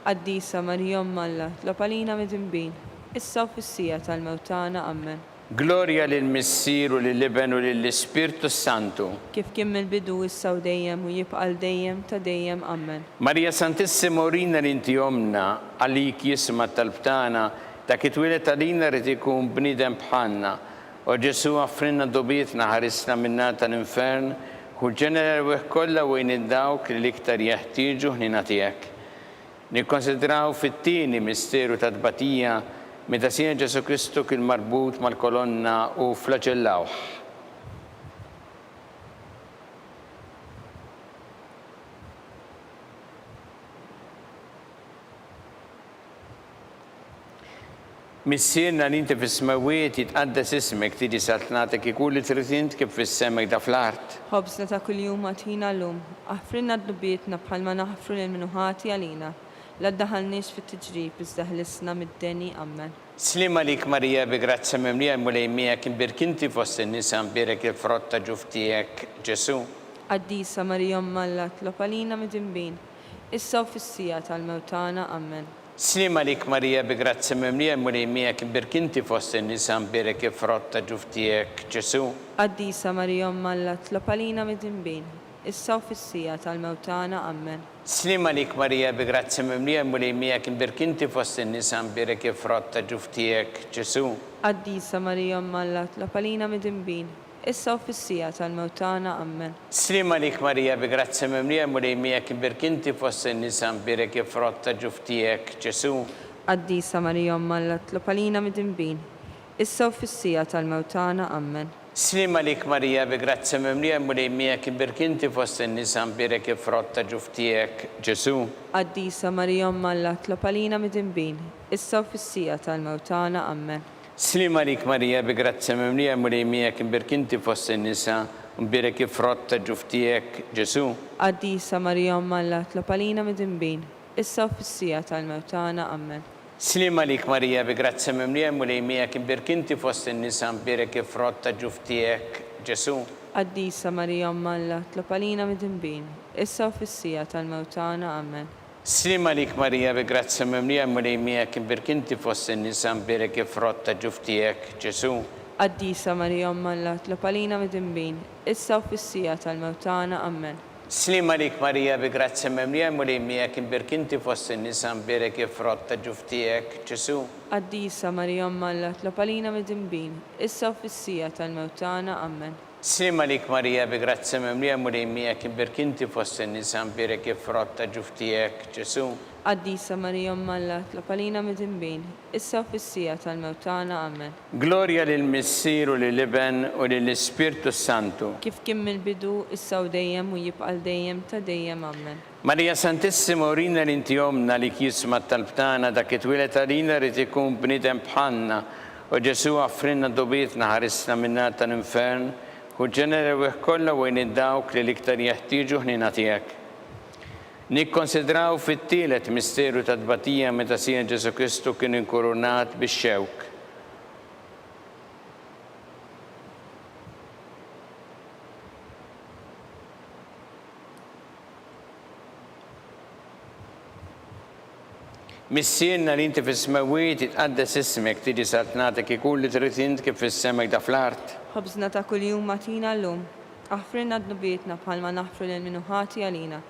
Qaddisa Marija Alla, tlob għalina mid-inbin, issa u fis-sija tal-mewtana amen. Glorja lill-Missieru lill-Iben u lill-Ispirtu Santu. Kif kien mill-bidu issa u dejjem u jibqal dejjem ta' dejjem amen. Marija Santissima urina li inti omna għalik jisma talb tagħna dak it-twilet għalina rid ikun bniedem bħalna. U Ġesu għaffrinna d-dubietna ħarisna min-nar tal-infern وġeneral kollha u id-dawk li iktar jeħtieġu ħnina tiegħek. Nikkonsidraw fit-tieni misteru ta' tbatija meta sien Ġesu Kristu kien marbut mal-kolonna u flaġellawh. Missierna li inti fis-smawiet jitqaddes ismek tiġi saltnatek ikun li trid int kif fis-semek da fl-art. ħobżna ta' kuljum agħtina llum, aħfrilna d-dubietna bħalma naħfru lil minuħati għalina. La ddaħalniex fit-tiġrib iżda ħlisna mid-deni ammen. Slim għalik Marija bi grazza mimlija mulejmija kien birkinti fost in-nisa mbirek il-frott ta' ġuftijek Ġesu. Qaddisa Marija Omma Alla tlob għalina mid-imbin, issa u fis-sija tal-mewtana ammen. Slim għalik Marija bi grazza mimlija mulejmija kien birkinti fost in-nisa mbirek il-frott ta' ġuftijek Ġesu. Qaddisa Marija Omma Alla tlob għalina mid-imbin, issa u fis-sija tal-mewtana ammen. Slim għalik Marija bi grazza mimlija mulejmija kien birkinti fost in-nisa mbirek il-frott ta' ġuftijek Ġesu. Qaddisa Marija Omma Alla tlob għalina mid-imbin, issa u fis-sija tal-mewtana ammen. Slim għalik Marija bi grazza mimlija mulejmija kien birkinti fost in-nisa mbirek il-frott ta' ġuftijek Ġesu. Qaddisa Marija Omma Alla tlob għalina mid-imbin, issa u fis-sija tal-mewtana ammen. Slim għalik Marija bi grazza mimlija mulejmija kien birkinti fost in-nisa mbirek il-frott ta' ġuftijek Ġesu. Qaddisa Marija Omma Alla tlob għalina mid-imbin, issa u fis-sija tal-mewtana ammen. Slim għalik Marija bi grazza mimlija mulejmija kien birkinti fost in-nisa mbirek il-frott ta' ġuftijek Ġesu. Qaddisa Marija Omma Alla tlob għalina mid-imbin, issa u fis-sija tal-mewtana ammen. Slim għalik Marija bi grazza mimlija mulejmija kien birkinti fost in-nisa mbirek il-frott ta' ġuftijek Ġesu. Qaddisa Marija Omma Alla tlob għalina mid-imbin, issa u fis-sija tal-mewtana ammen. Slim għalik Marija bi grazza mimlija mulejmija kien birkinti fost in-nisa mbirek il-frott ta' ġuftijek Ġesu. Qaddisa Marija Omma Alla tlob għalina mid-imbin, issa u fis-sija tal-mewtana ammen. Slim għalik Marija bi grazza mimlija mulejmija kien birkinti fost in-nisa mbirek il-frott ta' ġuftijek Ġesu. Qaddisa Marija Omma Alla tlob għalina mid-imbin, issa u fis-sija tal-mewtana ammen. Slim għalik Marija bi grazza mimlija mulejmija kien birkinti fost in-nisa mbirek il-frott ta' ġuftijek Ġesu. Qaddisa Marija Omma Alla tlob għalina mid-imbin, issa u fis-sija tal-mewtana ammen. Gloria lill-Missier u lill-Iben u lill-Ispirtu Santu. Kif kien mill-bidu, issa u dejjem u jibqal dejjem ta' dejjem ammen. Marija Santissima urina l-inti omna li kisma talbtana dak it-twilet għalina rrid ikun bniedem bħalna u Ġesu għaffrinna dobietna ħarisna minna tal-infern u ġenera u kollha u id-dawk li l-iktar jeħtieġu ħnina tiegħek. Nikkonsidraw fit-tielet misteru ta' tbatija meta sien Ġesu Kristu kien inkurunat bix-xewk. Missierna li inti fis-smawiet jitqaddes ismek tiġi saltnatek ikun li trid int kif fis-semek da fl-art. Ħobżna ta' kuljum agħtina llum, aħfrilna d-dubietna bħalma naħfru lil minuħati għalina.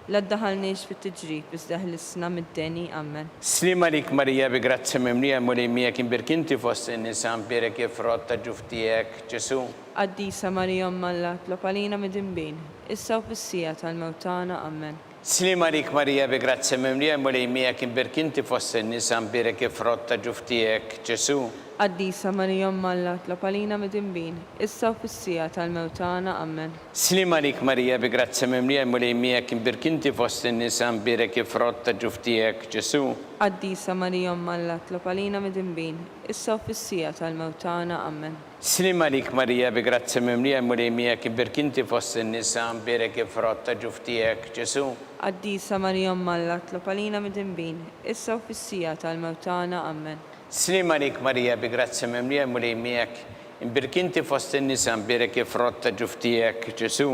La ddaħalniex fit-tiġrib iżda ħlisna mid-deni ammen. Slim għalik Marija bi grazza mimlija mulejmija kien birkinti fost in-nisa mbirek il-frott ta' ġuftijek Ġesu. Qaddisa Marija Omma Alla tlob għalina mid-imbin, issa u fis-sija tal-mewtana ammen. Slim għalik Marija bi grazza mimlija mulejmija kien birkinti fost in-nisa mbirek il-frott ta' ġuftijek Ġesu. Qaddisa Marija Omma Alla tlob għalina mid-imbin, issa u fis-sija tal-mewtana ammen. Slim għalik Marija bi grazza mimlija mulejmija kien birkinti fost in-nisa mbirek il-frott ta' ġuftijek Ġesu. Qaddisa Marija Omma Alla tlob għalina mid-imbin, issa u fis-sija tal-mewtana ammen. Slim għalik Marija bi grazza mimlija mulejmija kien birkinti fost in-nisa mbirek il-frott ta' ġuftijek Ġesu. Qaddisa Marija Omma Alla tlob għalina mid-imbin, issa u fis-sija tal-mewtana ammen. Slim għalik Marija bi grazza mimlija mulejmijak imbirkinti fost in-nisa mbirek il-frott ta' ġuftijek Ġesu.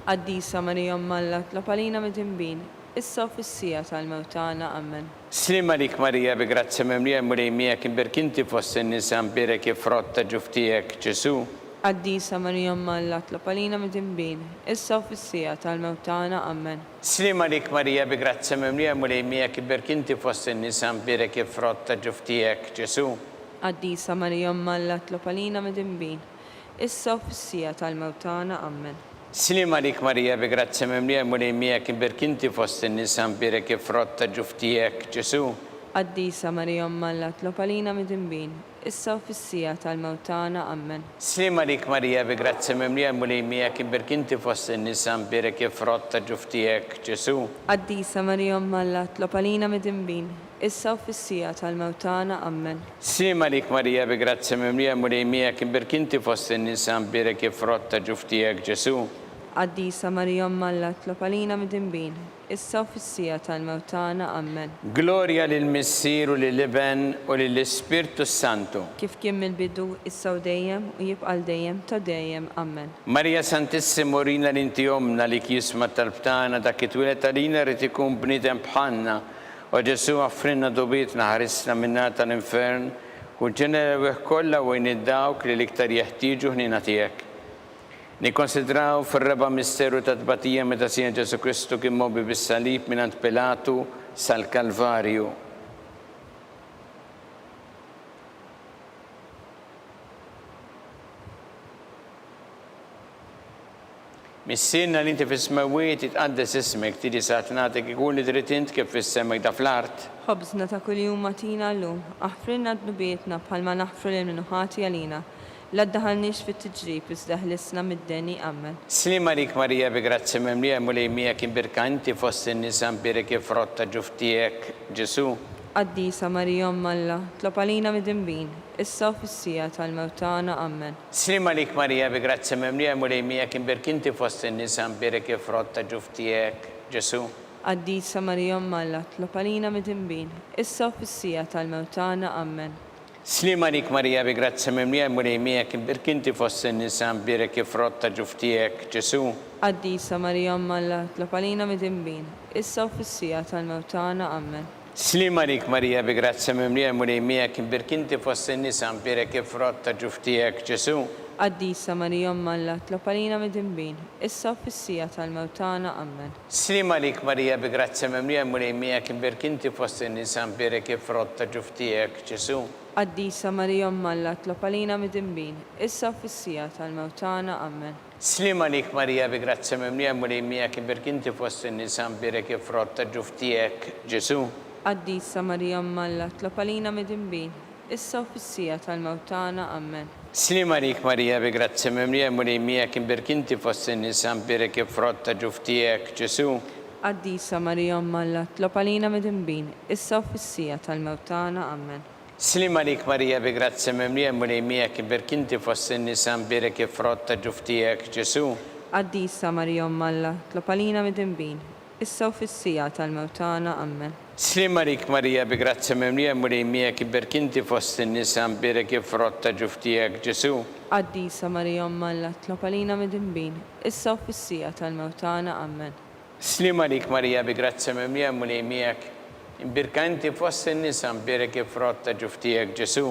Qaddisa Marija Omma Alla tlob għalina mid-imbin, issa u fis-sija tal-mewtana ammen. Slim għalik Marija bi grazza mimlija mulejmijak imbirkinti fost in-nisa mbirek il-frott ta' ġuftijek Ġesu. Qaddisa Marija Omma Alla tlob għalina mid-imbin, issa u fis-sija tal-mewtana ammen. Slim għalik Marija bi grazza mimlija mulejmijak imbirkinti fost in-nisa mbirek il-frott ta' ġuftijek Ġesu. Qaddisa Marija Omma Alla tlob għalina mid-imbin, issa u fis-sija tal-mewtana ammen. Slima lik Marija bi grazzi mimlija mulejmija kim berkinti fost in-nisa mbirek frott ta' ġuftijek Ġesu. Qaddisa Marija Alla, tlob għalina mid-imbin, issa u fis-sija tal-mewtana, Amen. Slima lik Marija bi grazzi mimlija mulejmija kim berkinti fost in-nisa mbirek frott ta' ġuftijek Ġesu. Qaddisa Marija Alla, tlob għalina mid-imbin, issa u fis-sija tal-mewtana, Amen. Slima lik Marija bi grazzi mimlija mulejmija kim berkinti fost in-nisa mbirek frott ta' ġuftijek Ġesu. Qaddisa Marija Alla, tlob għalina mid-imbin, issa u fis-sija tal-mewtana, Amen. Gloria lill-Missier u lill-Iben u lill-Ispirtu Santu. Kif kien mill-bidu, issa u dejjem u jibqal dejjem ta' dejjem, Amen. Marija Santissimo rina l-inti omna li kisma tal-btana dak it-twilet għalina rrid ikun bniedem bħalna u Ġesu għaffrinna dubitna ħarisna minna tal-infern u ġenera kollha wejn id-dawk li l-iktar jeħtieġu ħnina tiegħek. Nikkonsidraw fil-raba misteru ta' tbatija meta sien Ġesu Kristu kien mobi bis-salib mingħand Pilatu sal-Kalvarju. Missierna li inti fis-smawiet itqaddes ismek tiġi satnatek ikun li trid int kif fis-semek da fl-art. Ħobżna ta' kuljum matina llum, aħfrilna d-nubietna bħalma naħfru l-minuħati għalina. La ddaħalniex fit-tiġrib iżda ħlisna mid-deni, Amen. Slima lik Marija bi grazzi mimlija mulejmija kien birkanti fost in-nisa mbirek frott ta' ġuftijek Ġesu. Qaddisa Marija Alla, tlob għalina mid-imbin, issa u fis-sija tal-mewtana, Amen. Slima lik Marija bi grazzi mimlija mulejmija kien birkinti fost in-nisa mbirek frott ta' ġuftijek Ġesu. Qaddisa Marija Alla, tlob għalina mid-imbin, issa u fis-sija tal-mewtana, Amen. Slima lik Marija bi grazzi mimlija mulejmija kien birkinti fost in-nisa mbirek frott ta' ġuftijek Ġesu. Qaddisa Marija Alla, tlob għalina mid-imbin, issa u fis-sija tal-mewtana, Amen. Slima lik Marija bi grazzi mimlija mulejmija kien birkinti fost in-nisa mbirek frott ta' ġuftijek Ġesu. Qaddisa Marija Alla, tlob għalina mid-imbin, issa u fis-sija tal-mewtana, Amen. Slima lik Marija bi grazzi mimlija mulejmija kien birkinti fost in-nisa mbirek frott ta' ġuftijek Ġesu. Qaddisa Marija Alla, tlob għalina mid-imbin, issa u fis-sija tal-mewtana, Amen. Slima lik Marija bi grazzi mimlija mulejmija kien birkinti fost in-nisa mbirek frott ta' ġuftijek Ġesu. Qaddisa Marija Alla, tlob għalina mid-imbin, issa u fis-sija tal-mewtana, Amen. Slima lik Marija bi grazzi mimlija mulejmija kien birkinti fost in-nisa mbirek frott ta' ġuftijek Ġesu. Qaddisa Marija Alla, tlob għalina mid-imbin, issa u fis-sija tal-mewtana, Amen. Slima lik Marija bi grazzi mimlija mulejmija kien birkinti fost in-nisa mbirek frott ta' ġuftijek Ġesu. Qaddisa Marija Alla, tlob għalina mid-imbin, issa u fis-sija tal-mewtana, Amen. Slima lik Marija bi grazzi mimlija mulejmija kien birkinti fost in-nisa mbirek frott ta' ġuftijek Ġesu. Qaddisa Marija Alla, tlob għalina mid-imbin, issa u fis-sija tal-mewtana, Amen. Slima lik Marija bi grazzi mimlija mulejmija birkanti fost in-nisa mbirek frott ta' ġuftijek Ġesu.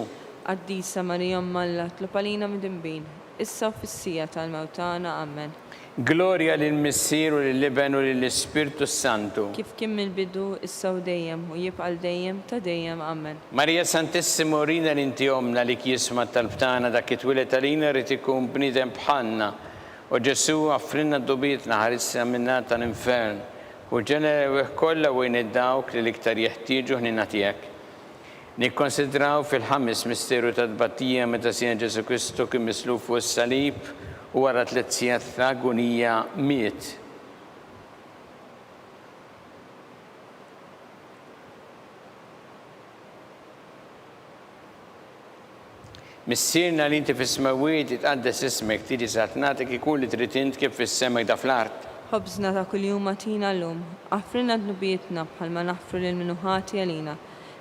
Qaddisa Marija Alla, tlob għalina mid-imbin, issa u fis-sija tal-mewtana, Amen. Gloria lill-Missier u lill-Iben u lill-Ispirtu Santu. Kif kien mill-bidu, issa u dejjem u jibqal dejjem ta' dejjem, Amen. Marija Santissimo rina l-inti omna li kisma tal-btana dak it-twilet għalina rrid ikun bniedem bħalna u Ġesu għaffrinna d-dubitna ħarisna minna tal-infern u ġenera kollha wejn id-dawk li l-iktar jeħtieġu ħnina tiegħek. Nikkonsidraw fil-ħames misteru ta' tbatija meta sien Ġesu Kristu kien misluf fuq is-salib u wara 3 sigħat ta' agonija miet. Missierna li inti fis-smawiet itqaddes ismek tiġi satnatek ikun li trid int kif fis-semek da fl-art. Ħobżna ta' kuljum matina llum, aħfrilna d-nubietna bħalma naħfru l-minuħati għalina.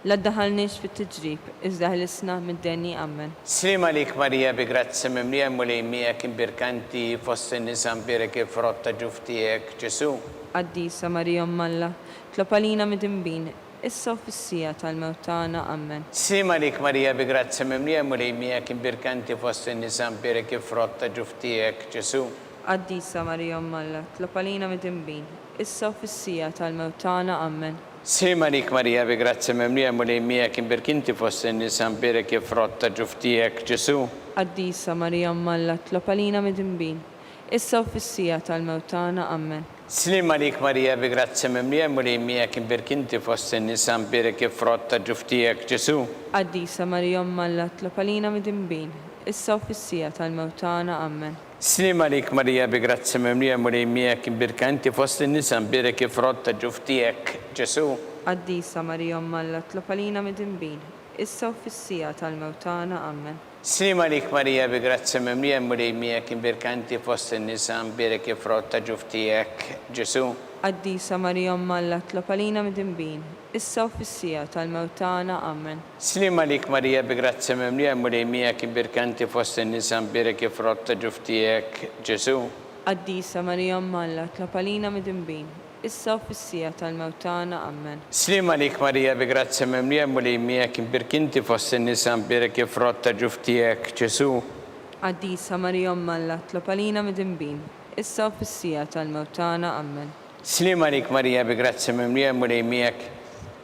La ddaħalniex fit-tiġrib, iżda ħlisna mid-deni, Amen. Slima lik Marija bi grazzi mimlija mulejmija kien birkanti fost in-nisa mbirek frott ta' ġuftijek Ġesu. Qaddisa Marija Alla, tlob għalina mid-imbin, issa u fis-sija tal-mewtana, Amen. Slima lik Marija bi grazzi mimlija mulejmija kien birkanti fost in-nisa mbirek frott ta' ġuftijek Ġesu. Qaddisa Marija Alla, tlob għalina mid-imbin, issa u fis-sija tal-mewtana, Amen. Slima lik Marija bi grazzi mimlija mulejmija kien birkinti fost in-nisa mbirek frott ta' ġuftijek Ġesu. Qaddisa Marija Alla, tlob għalina mid-imbin, issa u fis-sija tal-mewt tagħna. Amen. Slim għalik Marija bi grazzi mimlija mulejmijak imbirk inti fost in-nisa mbirek il-frott ta' ġuftijek Ġesu. Qaddisa Marija Umm Alla tlob għalina midinbin, issa u fis-sija tal-mewt tagħna. Amen. Slim għalik Marija bi grazzi mimlija mulejmijak imbirk inti fost in-nisa mbirek il-frott ta' ġuftijek Ġesu. Qaddisa Marija Umm Alla tlob għalina midinbin, issa u fis-sija tal-mewt tagħna. Amen. Slim għalik Marija bi grazzi mimlija mulejmijak imbirk inti fost in-nisa mbirek il-frott ta' ġuftijek Ġesu. Qaddisa Marija Umm Alla tlob għalina midinbin, issa u fis-sija tal-mewt tagħna. Amen. Slim għalik Marija bi grazzi mimlija mulejmijak imbirk inti fost in-nisa mbirek il-frott ta' ġuftijek Ġesu. Qaddisa Marija Umm Alla tlob għalina midinbin, issa u fis-sija tal-mewt tagħna. Amen. Slim għalik Marija bi grazzi mimlija mulejmijak imbirk inti fost in-nisa mbirek il-frott ta' ġuftijek Ġesu. Qaddisa Marija Umm Alla tlob għalina midinbin, issa u fis-sija tal-mewt tagħna. Amen. Slim għalik Marija bi grazzi mimlija mulejmijak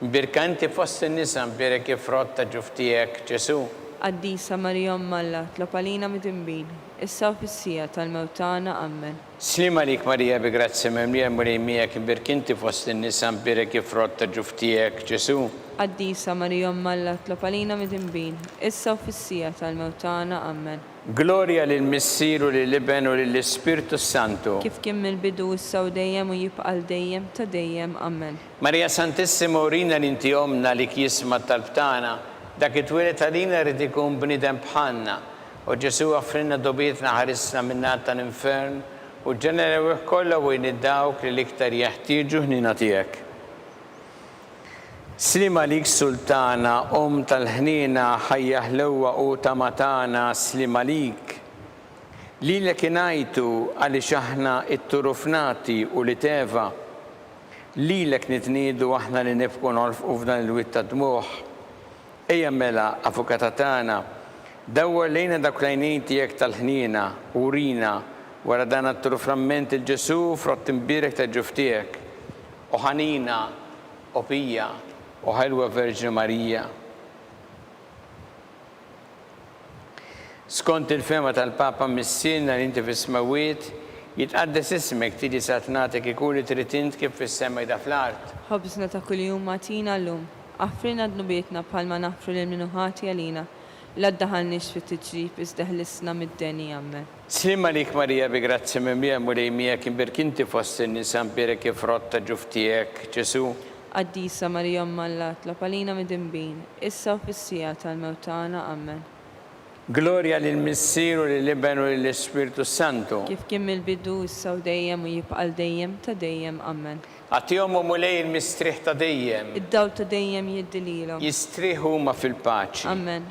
imbirk inti fost in-nisa mbirek il-frott ta' ġuftijek Ġesu. Qaddisa Marija Umm Alla tlob għalina midinbin, issa u fis-sija tal-mewt tagħna. Amen. Slim għalik Marija bi grazzi mimlija mulejmijak imbirk inti fost in-nisa mbirek il-frott ta' ġuftijek Ġesu. Qaddisa Marija Umm Alla tlob għalina midinbin, issa u fis-sija tal-mewt tagħna. Amen. Gloria lil Missieru lil Iben u lill Ispirtu Santu. Kif kien mill-bidu issa u dejjem u jibqa' dejjem ta' dejjem. Amen. Marija Santissima urina li inti omna li kisma tal-btana, dak it-twilet għalina rrid ikun bniedem bħalna. U Ġesu offrinna dobietna ħarisna minnat tal-infern u ġenerew kollha u dawk li l-iktar jeħtieġu ħnina tiegħek. Slim għalik Sultana, tal-ħnina ħajja ħlewwa u tamatana, slim għalik. Lilek ingħitu għaliex aħna it-turufnati u li teva. Lilek nitniedu aħna li nibqu nolfqu f'dan il-witt ta' dmuħ. Ejja mela avukata tagħna, dawwar lejna dak l-għajnejn tiegħek tal-ħnina u rina wara dan it-turuframment il-Ġesu frott imbirek ta' ġuftijek. U ħanina, u pija, u ħelwa Verġi Marija. Skont il-fema tal-Papa Missina li inti fis-smawiet, jitqaddes ismek tiġi satnatek ikun li trid int kif fis-sema jda fl-art. Ħobżna ta' kuljum matina llum, aħfrina dnubietna bħalma naħfru lil minuħati għalina, la ddaħalniex fit-tiġrib iżda ħlisna mid-deni. Amen. Slim għalik Marija bi grazzi mimlija mulejmijak imbirk inti fost in-nisa mbirek il-frott ta' ġuftijek Ġesu. Qaddisa Marija Umm Alla tlob għalina midinbin, issa u fis-sija tal-mewt tagħna. Amen. Gloria lil Missieru lil Iben u lill Ispirtu Santu. Kif kien mill-bidu issa u dejjem u jibqa' dejjem ta' dejjem. Amen. Għatihom u mulej il-mistriħ ta' dejjem. Id-dawl ta' dejjem jiddililhom. Jistriħu ma fil-paċi. Amen.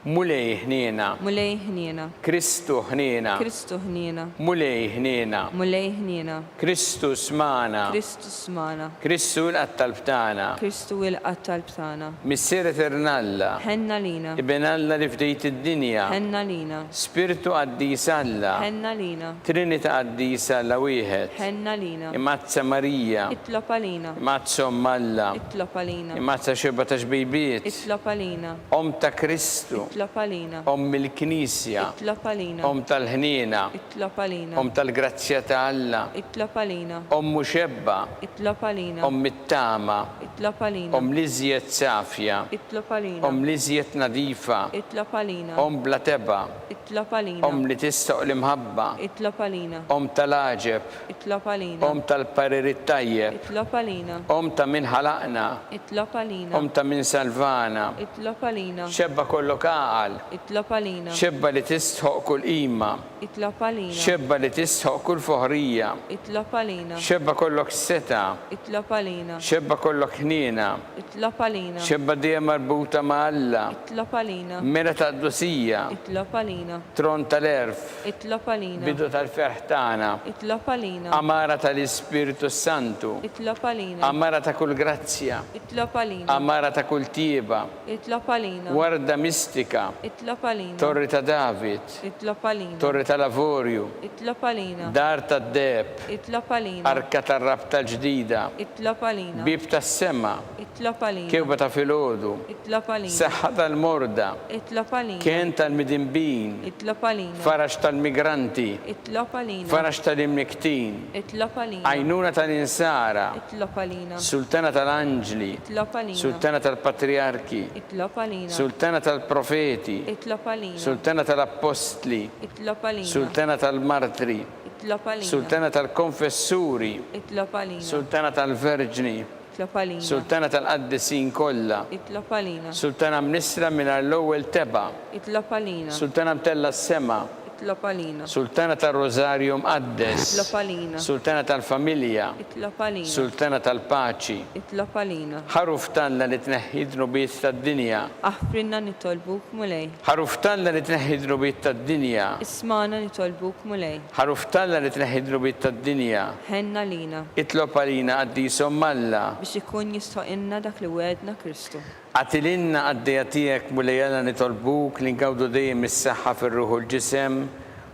Mulej ħniena. Mulej ħniena. Kristu ħniena. Kristu ħniena. Mulej ħniena. Mulej ħniena. Kristu smana. Kristu smana. Kristu l-qattal btana. Kristu il-qattal btana. Missier eternalla. Ħenna lina. Iben Alla li fdejt id-dinja. Ħenna lina. Spiritu qaddis Alla. Ħenna lina. Trinita qaddis Alla wieħed. Ħenna lina. Imazza Marija. Itlob għalina. Imazza Umm Alla. Itlob għalina. Imazza xeba ta' xbejbiet. Itlob għalina. Ta' Kristu. Itlob għalina. Il-Knisja. Itlob għalina. Tal-ħniena. Itlob għalina. Tal-grazzja ta' Alla. Itlob għalina. Muxebba. Itlob għalina. It-tama. Itlob għalina. Liżjed safja. Itlob għalina. Liżjed nadifa. Itlob għalina. Bla teba. Itlob għalina. Li tistoq l-imħabba. Itlob għalina. Tal-aġeb. Itlob għalina. Tal-parir it-tajjeb. Itlob għalina. Ta' min ħalaqna. Itlob għalina. Ta' min salvana. Itlob għalina. Xebba kollok għal. Itlob għalina. Xebba li tistħoq kull qima. Itlob għalina. Xebba li tistħoq kull foħrija. Itlob għalina. Xebba kollok seta. Itlob għalina. Xebba kollok ħniena. Itlob għalina. Xebba dija marbuta ma' Alla. Itlob għalina. Mera ta' d-dosija. Itlob għalina. Tron tal-erf. Itlob għalina. Bidu tal-ferħ tagħna. Itlob għalina. Amara tal-Ispiritu Santu. Itlob għalina. Amara ta' kull grazzja. Itlob għalina. Amara ta' kull tieba. Itlob għalina. Warda mistika. Itlob għalina. Torri ta' David. Itlob għalina. Torri tal-lavorju, itlob għalina, dar tad-deb, itlob għalina, arka tar-rabta l-ġdida, itlob għalina, bib tas-sema, itlob għalina, kewba ta' filgħodu, itlob għalina, seħħa tal-morda, itlob għalina, kien tal-midinbin, itlob għalina, farax tal-migranti, itlob għalina, farax tal-imniktin, itlob għalina, għajnuna tal-insara, itlob għalina, sultana tal-anġli, itlob għalina, sultana tal-patriarki, itlob għalina, sultana tal-profeti, itlob għalina, sultana tal-apostli, itlob għalina, sultana tal-martri, itlob għalina, sultana tal-konfessuri, itlob għalina, sultana tal-verġni, itlob għalina, sultana tal-qaddisin kollha, itlob għalina, sultana mnisra minn l-ewwel teba, itlob għalina, sultana mtella s-sema, itlob għalina, sultana tal-Rosario mqaddes, itlob għalina, sultana tal-familja, itlob għalina, sultana tal-paċi, itlob għalina, ħaruf talla li tneħħi drubiet tad-dinja, aħfrinna nitolbuk mulej, ħaruf talla li tneħħi drubiet tad-dinja, ismana nitolbuk mulej, ħaruf talla li tneħħi drubiet tad-dinja, ħenna lina, itlob għalina għaddisom Alla, biex ikun jistoqinna dak li wedna Kristu. għatilinna għaddija tiegħek mulejjala nitolbuk li ngawdu dejjem is-saħħa fir-ruħu l-ġisem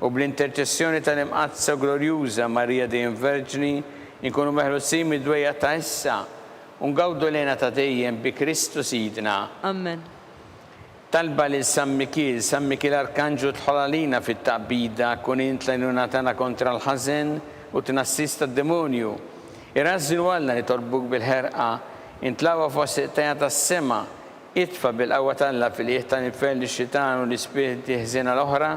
u bl-interċessjoni tal-imqazza glorjuża Marija dejjem Verġni nkunu meħrusin mid-dwejja ta' issa u ngawdu lejna ta' dejjem bi Kristu Sidna. Amen. Talba lil San Mikil Arkanġu tħol għalina fit-taqbida kun int lejnuna tagħna kontra l-ħażen u tnassista d-demonju. Irrażżinu Alla nitolbuk bil-ħerqa intlawa fost tajja tas-sema, itfa bil-qawwa talla fil-qiegħ ta' nifel ix-xitan u l-ispiriti ħżiena l-oħra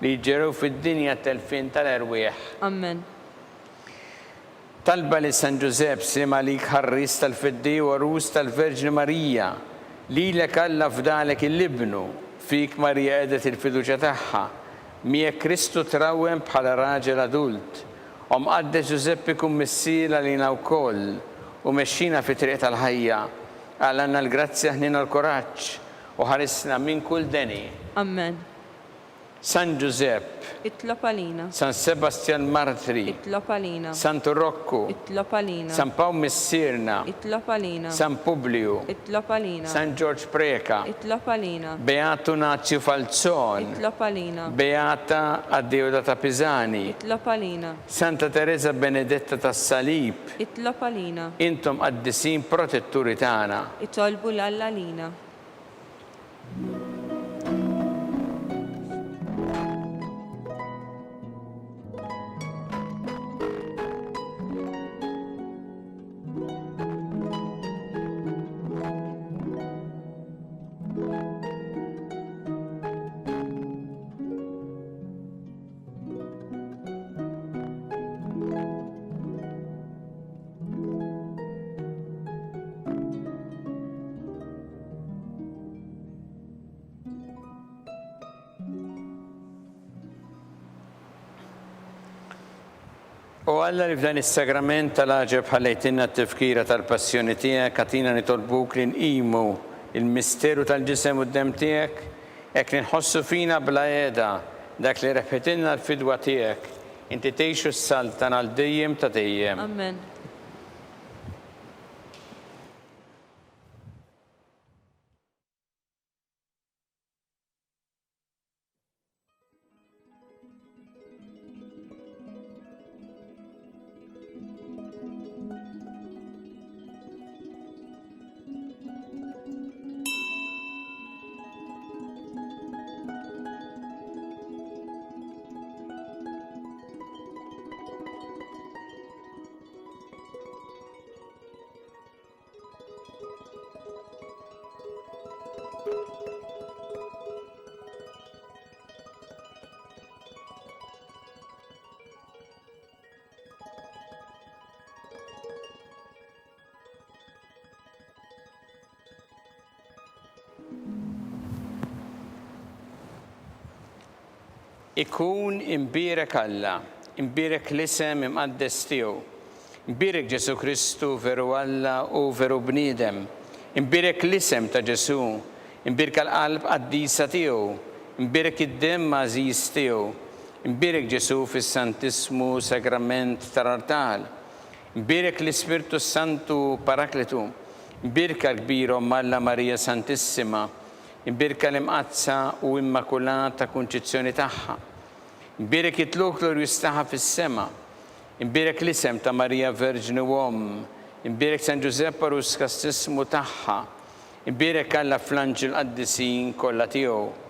li jġerew fid-dinja telfin tal-erwieħ. Amen. Talba li San Giuseppe sima lik ħarris tal-fiddi u arus tal-Verġni Marija, lilek Alla fdalek il-libnu, fik Marija għedet il-fiduċja tagħha, miegħek Kristu trawwem bħala raġel adult, u mqaddes Giuseppe kun missiela lina wkoll u mexxina fi triq tal-ħajja, għalanna l-grazzja ħnina l-koraġġ u ħarisna minn kull deni. Amen. San Giuseppe, itlob għalina, San Sebastian Martri, itlob għalina, Santo Rocco, itlob għalina, San Paul Missirna, itlob għalina, San Publio, itlob għalina, San George Preka, itlob għalina, Beato Nazio Falzon, itlob għalina, Beata Addeodata Pisani, itlob għalina, Santa Teresa Benedetta tas-Salib, itlob għalina, intom qaddisin protetturi tagħna. itolbu l-Alla lina. U Alla li f'dan is-sagrament tal-ħaġeb ħallejtinna t-tifkira tal-passjoni tiegħek għatina nitolbuk li nqimu il-misteru tal-ġisem u d-dem tiegħek hekk li nħossu fina bla qiegħda dak li rebħetilna l-fidwa tiegħek. Inti tgħixu s-saltan għal dejjem ta' dejjem. Amen. Ikun imbirek Alla, imbirek l-isem imqaddes tiegħu, imbirek Ġesu Kristu veru Alla u veru bniedem, imbirek l-isem ta' Ġesu, imbirek l-qalb qaddisa tiegħu, imbirek id-dem għażiż tiegħu, imbirek Ġesu fis-Santismu Sagrament tal-Artal, imbirek l-Ispirtu Santu Parakletu, imbirek l-kbir Alla Marija Santissima, imbirka l-imqazza u immakulata kunċizzjoni tagħha. Imbirek jitluk l-jistaħa fis-sema. Imbirek l-isem ta' Marija Verġni Uom. Imbirek San Giuseppe Rus kastismu tagħha. Imbirek Alla fl-anġel qaddisin kollha tiegħu.